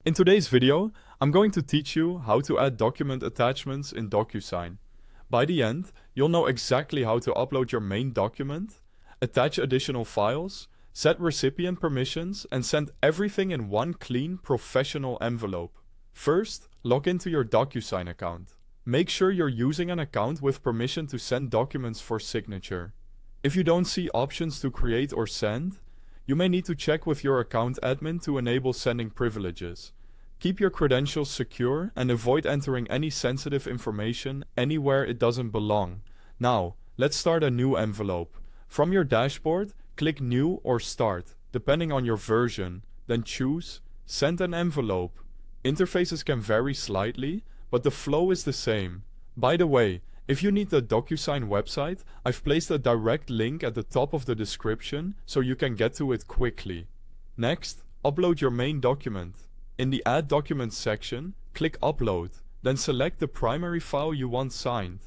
In today's video, I'm going to teach you how to add document attachments in DocuSign. By the end, you'll know exactly how to upload your main document, attach additional files, set recipient permissions, and send everything in one clean, professional envelope. First, log into your DocuSign account. Make sure you're using an account with permission to send documents for signature. If you don't see options to create or send, you may need to check with your account admin to enable sending privileges. Keep your credentials secure and avoid entering any sensitive information anywhere it doesn't belong. Now, let's start a new envelope. From your dashboard, click New or Start, depending on your version, then choose Send an Envelope. Interfaces can vary slightly, but the flow is the same. By the way, if you need the DocuSign website, I've placed a direct link at the top of the description so you can get to it quickly. Next, upload your main document. In the Add Documents section, click Upload, then select the primary file you want signed.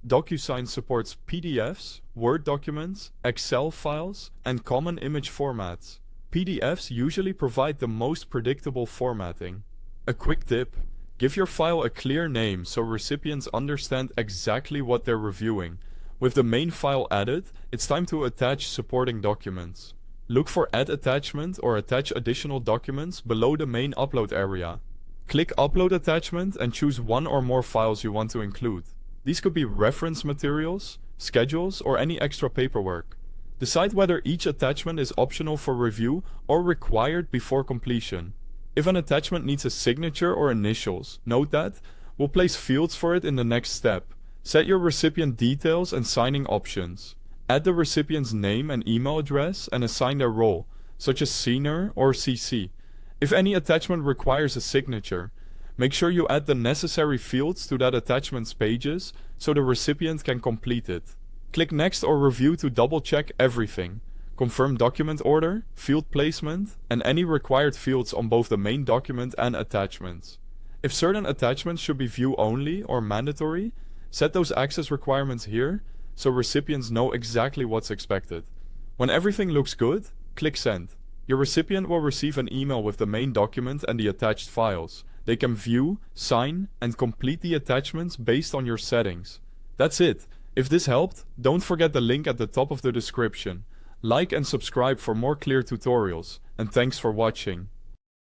DocuSign supports PDFs, Word documents, Excel files, and common image formats. PDFs usually provide the most predictable formatting. A quick tip: give your file a clear name so recipients understand exactly what they're reviewing. With the main file added, it's time to attach supporting documents. Look for Add Attachment or Attach Additional Documents below the main upload area. Click Upload Attachment and choose one or more files you want to include. These could be reference materials, schedules, or any extra paperwork. Decide whether each attachment is optional for review or required before completion. If an attachment needs a signature or initials, note that we'll place fields for it in the next step. Set your recipient details and signing options. Add the recipient's name and email address and assign their role, such as Senior or CC. If any attachment requires a signature, make sure you add the necessary fields to that attachment's pages so the recipient can complete it. Click Next or Review to double-check everything. Confirm document order, field placement, and any required fields on both the main document and attachments. If certain attachments should be view-only or mandatory, set those access requirements here so recipients know exactly what's expected. When everything looks good, click Send. Your recipient will receive an email with the main document and the attached files. They can view, sign, and complete the attachments based on your settings. That's it. If this helped, don't forget the link at the top of the description. Like and subscribe for more clear tutorials, and thanks for watching.